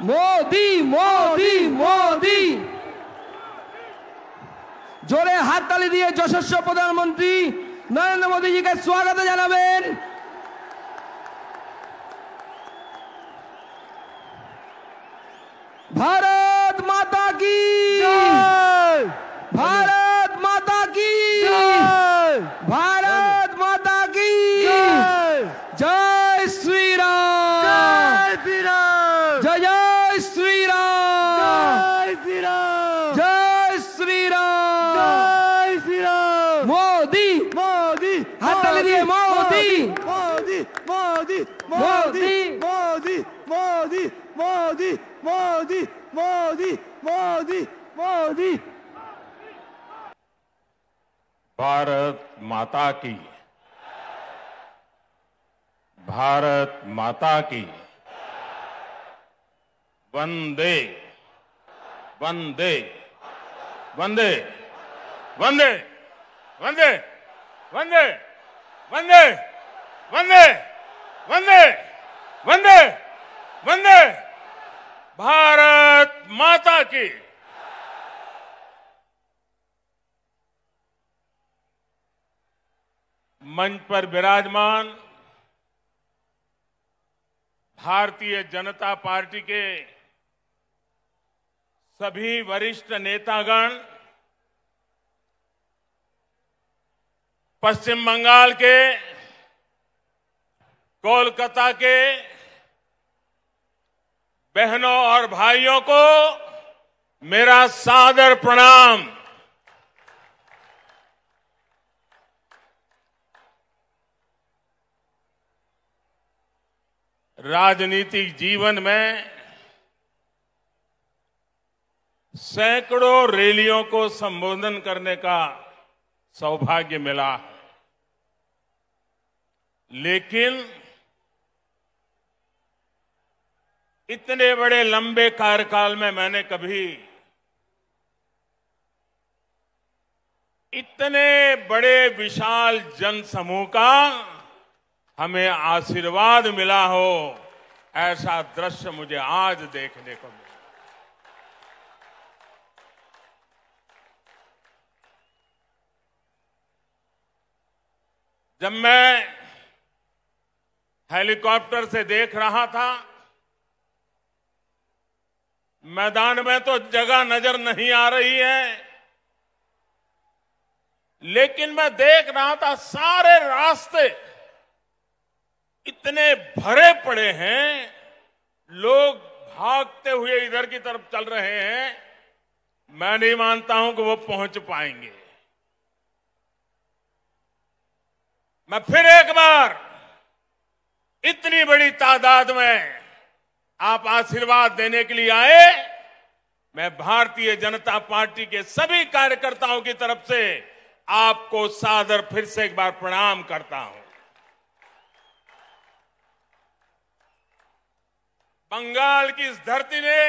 মোদি মোদি মোদি। জোরে হাততালি দিয়ে যশস্বী প্রধানমন্ত্রী নরেন্দ্র মোদীজিকে স্বাগত জানাবেন। भारत माता की जय, भारत माता की जय, भारत माता की जय, जय श्री राम, जय श्री राम, जय जय श्री राम, जय श्री राम, जय श्री राम, जय श्री राम। मोदी मोदी हाथ दिए मोदी मोदी मोदी मोदी मोदी मोदी मोदी मोदी मोदी मोदी मोदी। भारत माता की, भारत माता की। वंदे वंदे वंदे वंदे वंदे वंदे वंदे वंदे वंदे वंदे वंदे भारत माता की। मंच पर विराजमान भारतीय जनता पार्टी के सभी वरिष्ठ नेतागण, पश्चिम बंगाल के, कोलकाता के बहनों और भाइयों को मेरा सादर प्रणाम। राजनीतिक जीवन में सैकड़ों रैलियों को संबोधन करने का सौभाग्य मिला है, लेकिन इतने बड़े लंबे कार्यकाल में मैंने कभी इतने बड़े विशाल जनसमूह का हमें आशीर्वाद मिला हो, ऐसा दृश्य मुझे आज देखने को मिला। जब मैं हेलीकॉप्टर से देख रहा था, मैदान में तो जगह नजर नहीं आ रही है, लेकिन मैं देख रहा था सारे रास्ते इतने भरे पड़े हैं, लोग भागते हुए इधर की तरफ चल रहे हैं। मैं नहीं मानता हूं कि वो पहुंच पाएंगे। मैं फिर एक बार इतनी बड़ी तादाद में आप आशीर्वाद देने के लिए आए, मैं भारतीय जनता पार्टी के सभी कार्यकर्ताओं की तरफ से आपको सादर फिर से एक बार प्रणाम करता हूं। बंगाल की इस धरती ने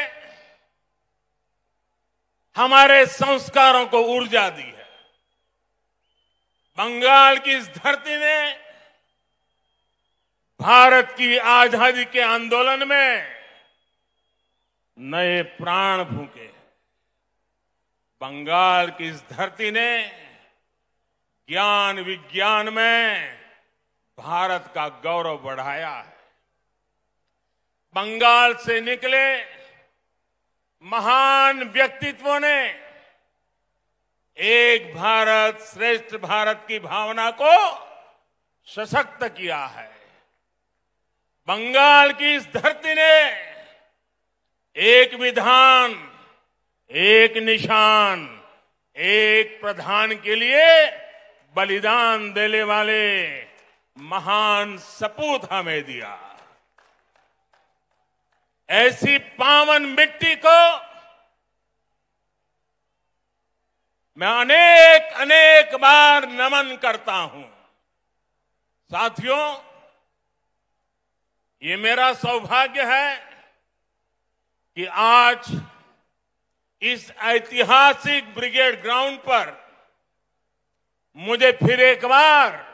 हमारे संस्कारों को ऊर्जा दी है। बंगाल की इस धरती ने भारत की आजादी के आंदोलन में नए प्राण फूंके। बंगाल की इस धरती ने ज्ञान विज्ञान में भारत का गौरव बढ़ाया है। बंगाल से निकले महान व्यक्तित्वों ने एक भारत श्रेष्ठ भारत की भावना को सशक्त किया है। बंगाल की इस धरती ने एक विधान, एक निशान, एक प्रधान के लिए बलिदान देने वाले महान सपूत हमें दिया। ऐसी पावन मिट्टी को मैं अनेक अनेक बार नमन करता हूं। साथियों, ये मेरा सौभाग्य है कि आज इस ऐतिहासिक ब्रिगेड ग्राउंड पर मुझे फिर एक बार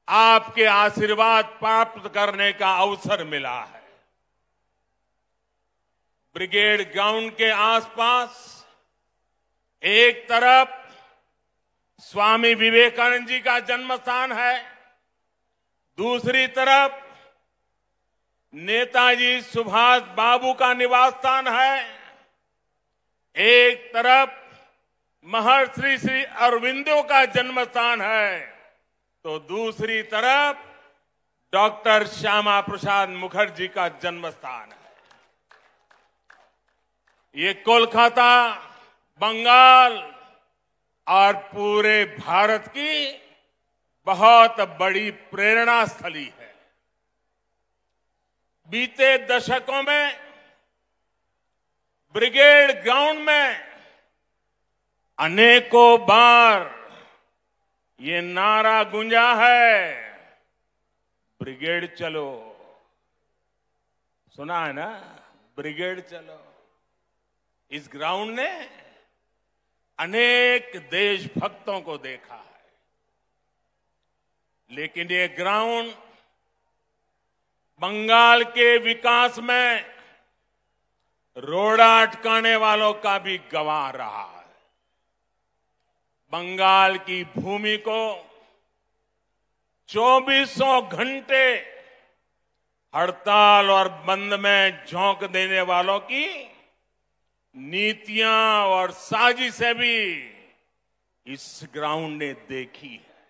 आपके आशीर्वाद प्राप्त करने का अवसर मिला है। ब्रिगेड ग्राउंड के आसपास एक तरफ स्वामी विवेकानंद जी का जन्म स्थान है, दूसरी तरफ नेताजी सुभाष बाबू का निवास स्थान है, एक तरफ महर्षि श्री अरविंदो का जन्म स्थान है, तो दूसरी तरफ डॉक्टर श्यामा प्रसाद मुखर्जी का जन्म स्थान है। ये कोलकाता, बंगाल और पूरे भारत की बहुत बड़ी प्रेरणा स्थली है। बीते दशकों में ब्रिगेड ग्राउंड में अनेकों बार ये नारा गूंजा है, ब्रिगेड चलो। सुना है ना, ब्रिगेड चलो। इस ग्राउंड ने अनेक देशभक्तों को देखा है, लेकिन ये ग्राउंड बंगाल के विकास में रोड़ा अटकाने वालों का भी गवाह रहा है। बंगाल की भूमि को 2400 घंटे हड़ताल और बंद में झोंक देने वालों की नीतियां और साजिशें भी इस ग्राउंड ने देखी है।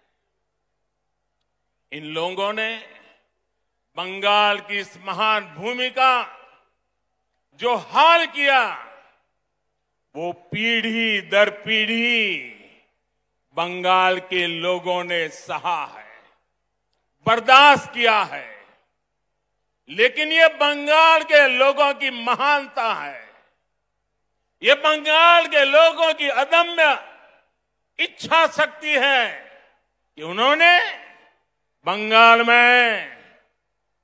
इन लोगों ने बंगाल की इस महान भूमि का जो हाल किया, वो पीढ़ी दर पीढ़ी बंगाल के लोगों ने सहा है, बर्दाश्त किया है। लेकिन ये बंगाल के लोगों की महानता है, ये बंगाल के लोगों की अदम्य इच्छा शक्ति है कि उन्होंने बंगाल में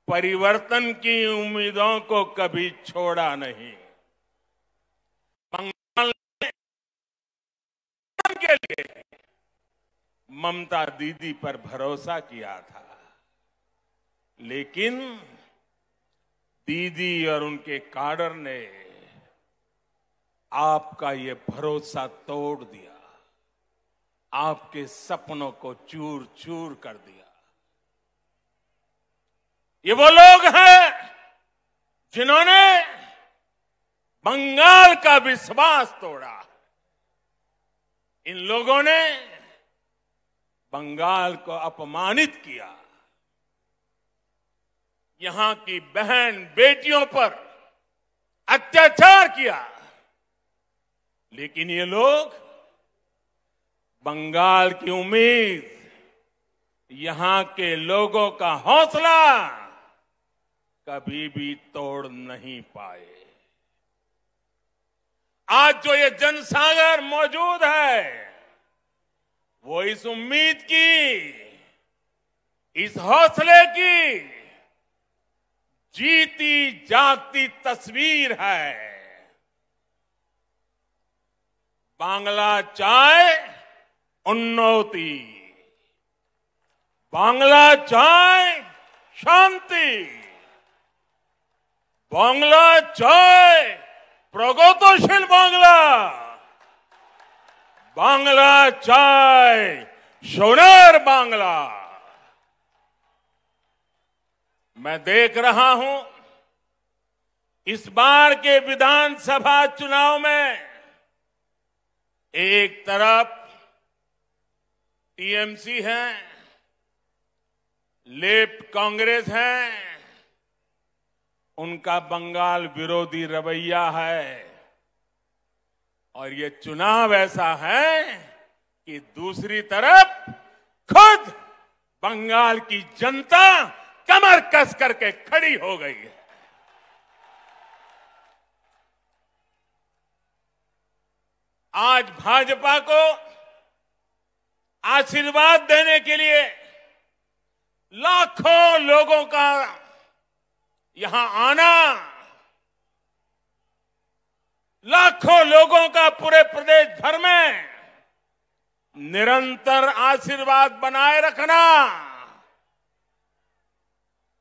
परिवर्तन की उम्मीदों को कभी छोड़ा नहीं। बंगाल के लिए ममता दीदी पर भरोसा किया था, लेकिन दीदी और उनके काडर ने आपका ये भरोसा तोड़ दिया, आपके सपनों को चूर चूर कर दिया। ये वो लोग हैं जिन्होंने बंगाल का विश्वास तोड़ा। इन लोगों ने बंगाल को अपमानित किया, यहां की बहन बेटियों पर अत्याचार किया। लेकिन ये लोग बंगाल की उम्मीद, यहां के लोगों का हौसला कभी भी तोड़ नहीं पाए। आज जो ये जनसागर मौजूद है, वो इस उम्मीद की, इस हौसले की जीती जागती तस्वीर है। बांग्ला चाय उन्नति, बांग्ला चाय शांति, बांग्ला चाय प्रगतिशील बांग्ला, बांग्ला चाय सोनार बांग्ला। मैं देख रहा हूं इस बार के विधानसभा चुनाव में एक तरफ टीएमसी है, लेफ्ट कांग्रेस है, उनका बंगाल विरोधी रवैया है, और ये चुनाव ऐसा है कि दूसरी तरफ खुद बंगाल की जनता कमर कस करके खड़ी हो गई है। आज भाजपा को आशीर्वाद देने के लिए लाखों लोगों का यहां आना, लाखों लोगों का पूरे प्रदेश भर में निरंतर आशीर्वाद बनाए रखना,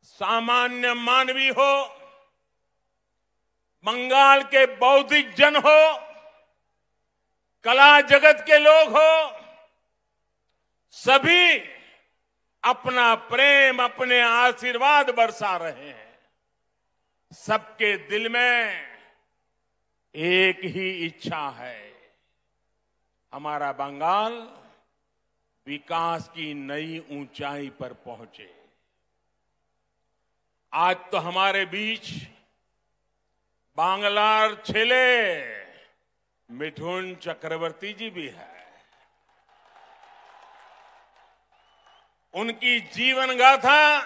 सामान्य मानवी हो, बंगाल के बौद्धिक जन हो, कला जगत के लोग हो, सभी अपना प्रेम, अपने आशीर्वाद बरसा रहे हैं। सबके दिल में एक ही इच्छा है, हमारा बंगाल विकास की नई ऊंचाई पर पहुंचे। आज तो हमारे बीच बांग्लार छेले मिठुन चक्रवर्ती जी भी है। उनकी जीवन गाथा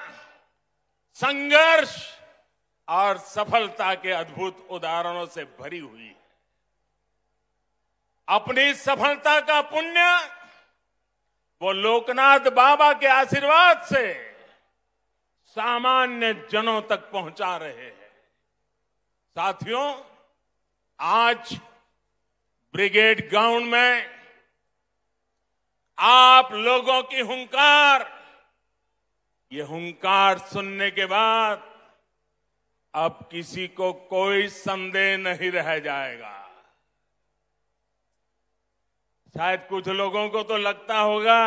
संघर्ष और सफलता के अद्भुत उदाहरणों से भरी हुई है। अपनी सफलता का पुण्य वो लोकनाथ बाबा के आशीर्वाद से सामान्य जनों तक पहुंचा रहे हैं। साथियों, आज ब्रिगेड ग्राउंड में आप लोगों की हुंकार, ये हुंकार सुनने के बाद अब किसी को कोई संदेह नहीं रह जाएगा। शायद कुछ लोगों को तो लगता होगा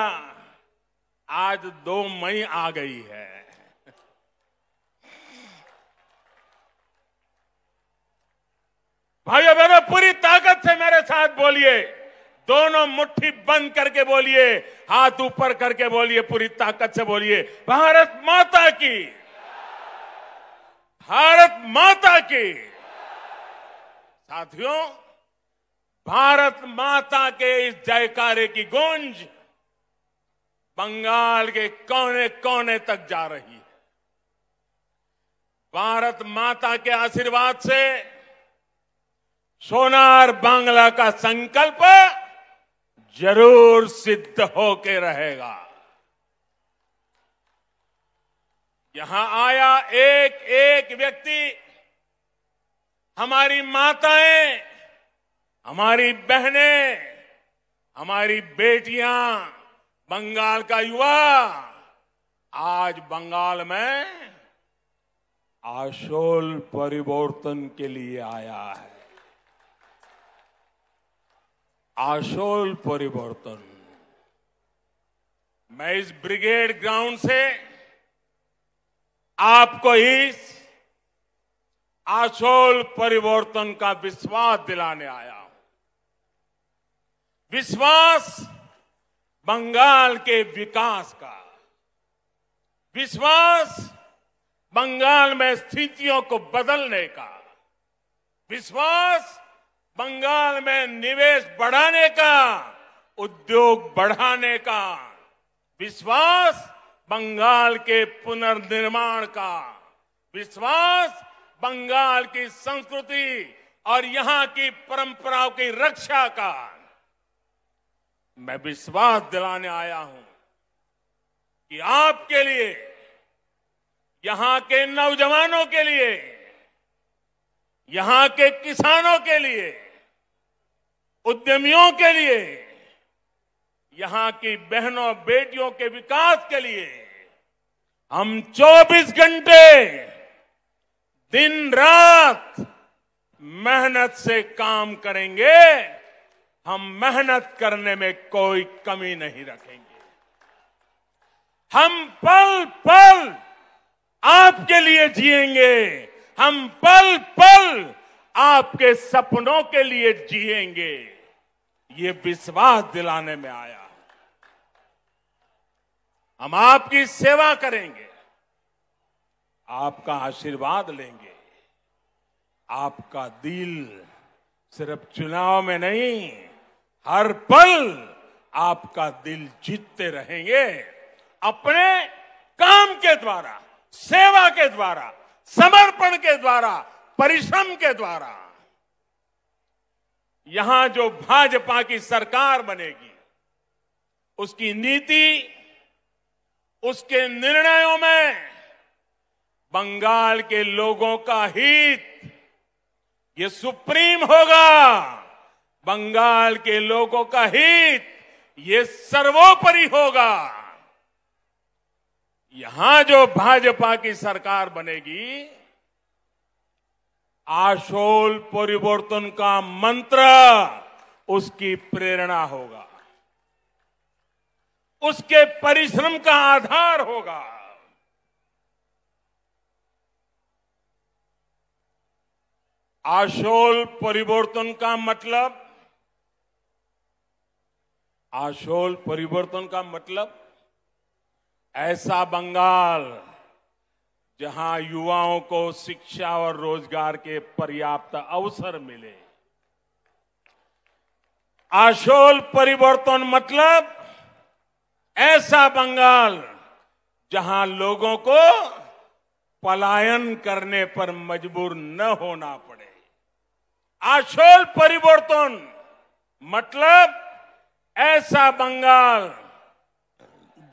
आज 2 मई आ गई है। भाइयों बहनों, पूरी ताकत से मेरे साथ बोलिए, दोनों मुट्ठी बंद करके बोलिए, हाथ ऊपर करके बोलिए, पूरी ताकत से बोलिए, भारत माता की, भारत माता की। साथियों, भारत माता के इस जयकारे की गूंज बंगाल के कोने कोने तक जा रही है। भारत माता के आशीर्वाद से सोनार बांग्ला का संकल्प जरूर सिद्ध होके रहेगा। यहां आया एक एक व्यक्ति, हमारी माताएं, हमारी बहनें, हमारी बेटियां, बंगाल का युवा आज बंगाल में आशोल परिवर्तन के लिए आया है। आशोल परिवर्तन। मैं इस ब्रिगेड ग्राउंड से आपको इस आशोल परिवर्तन का विश्वास दिलाने आया हूं। विश्वास बंगाल के विकास का, विश्वास बंगाल में स्थितियों को बदलने का, विश्वास बंगाल में निवेश बढ़ाने का, उद्योग बढ़ाने का, विश्वास बंगाल के पुनर्निर्माण का, विश्वास बंगाल की संस्कृति और यहां की परंपराओं की रक्षा का। मैं विश्वास दिलाने आया हूं कि आपके लिए, यहां के नौजवानों के लिए, यहां के किसानों के लिए, उद्यमियों के लिए, यहां की बहनों बेटियों के विकास के लिए हम 24 घंटे दिन रात मेहनत से काम करेंगे। हम मेहनत करने में कोई कमी नहीं रखेंगे। हम पल पल आपके लिए जिएंगे। हम पल पल आपके सपनों के लिए जिएंगे। ये विश्वास दिलाने में आया। हम आपकी सेवा करेंगे, आपका आशीर्वाद लेंगे। आपका दिल सिर्फ चुनाव में नहीं, हर पल आपका दिल जीतते रहेंगे। अपने काम के द्वारा, सेवा के द्वारा, समर्पण के द्वारा, परिश्रम के द्वारा। यहां जो भाजपा की सरकार बनेगी, उसकी नीति, उसके निर्णयों में बंगाल के लोगों का हित ये सुप्रीम होगा। बंगाल के लोगों का हित ये सर्वोपरि होगा। यहां जो भाजपा की सरकार बनेगी, आशोल परिवर्तन का मंत्र उसकी प्रेरणा होगा, उसके परिश्रम का आधार होगा। आशोल परिवर्तन का मतलब, आशोल परिवर्तन का मतलब ऐसा बंगाल जहां युवाओं को शिक्षा और रोजगार के पर्याप्त अवसर मिले। आशोल परिवर्तन मतलब ऐसा बंगाल जहां लोगों को पलायन करने पर मजबूर न होना पड़े। आशोल परिवर्तन मतलब ऐसा बंगाल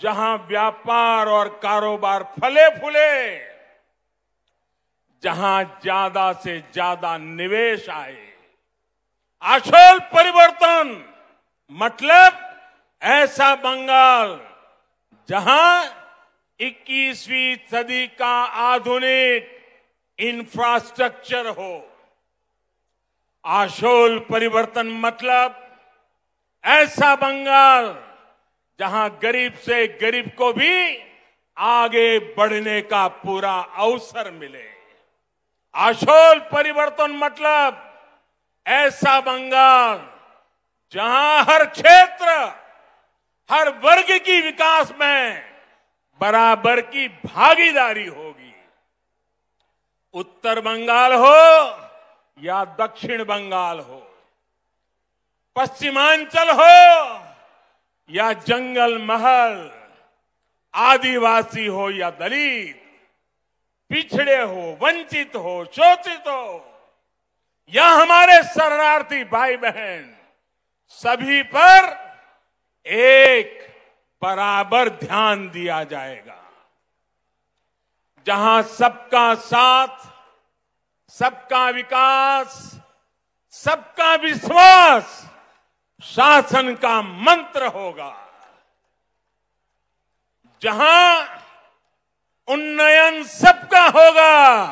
जहां व्यापार और कारोबार फले फूले, जहां ज्यादा से ज्यादा निवेश आए। आशोल परिवर्तन मतलब ऐसा बंगाल जहां 21वीं सदी का आधुनिक इंफ्रास्ट्रक्चर हो। आशोल परिवर्तन मतलब ऐसा बंगाल जहां गरीब से गरीब को भी आगे बढ़ने का पूरा अवसर मिले। आशोल परिवर्तन मतलब ऐसा बंगाल जहां हर क्षेत्र, हर वर्ग की विकास में बराबर की भागीदारी होगी। उत्तर बंगाल हो या दक्षिण बंगाल हो, पश्चिमांचल हो या जंगल महल, आदिवासी हो या दलित, पिछड़े हो, वंचित हो, शोषित हो या हमारे शरणार्थी भाई बहन, सभी पर एक बराबर ध्यान दिया जाएगा। जहां सबका साथ, सबका विकास, सबका विश्वास शासन का मंत्र होगा। जहां उन्नयन सबका होगा,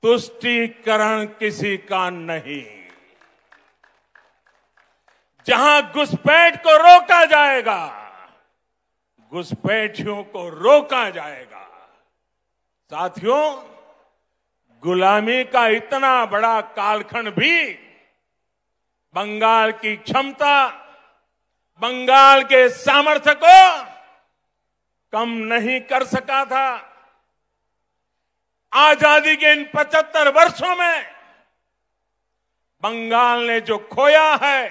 तुष्टीकरण किसी का नहीं। जहां घुसपैठ को रोका जाएगा, घुसपैठियों को रोका जाएगा। साथियों, गुलामी का इतना बड़ा कालखंड भी बंगाल की क्षमता, बंगाल के सामर्थ्य को कम नहीं कर सका था। आजादी के इन 75 वर्षों में बंगाल ने जो खोया है,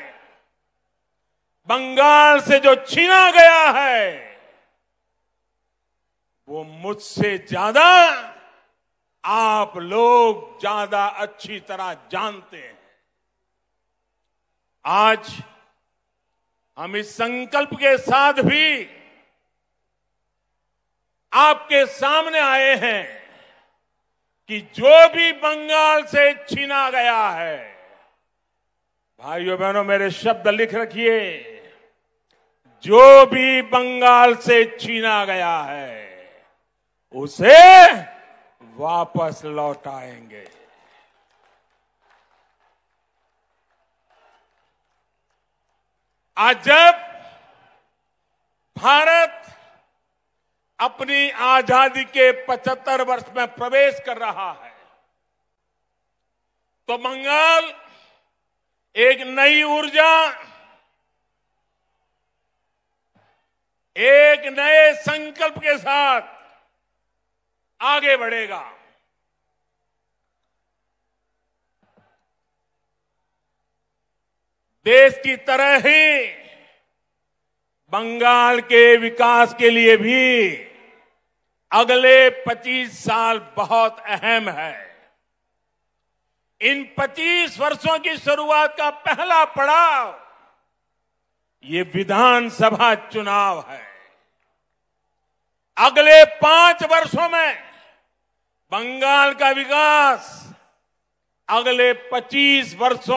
बंगाल से जो छीना गया है, वो मुझसे ज्यादा आप लोग ज्यादा अच्छी तरह जानते हैं। आज हम इस संकल्प के साथ भी आपके सामने आए हैं कि जो भी बंगाल से छीना गया है, भाइयों बहनों मेरे शब्द लिख रखिए, जो भी बंगाल से छीना गया है उसे वापस लौटाएंगे। आज जब भारत अपनी आजादी के 75 वर्ष में प्रवेश कर रहा है, तो बंगाल एक नई ऊर्जा, एक नए संकल्प के साथ आगे बढ़ेगा। देश की तरह ही बंगाल के विकास के लिए भी अगले 25 साल बहुत अहम है। इन 25 वर्षों की शुरुआत का पहला पड़ाव ये विधानसभा चुनाव है। अगले 5 वर्षों में बंगाल का विकास अगले 25 वर्षों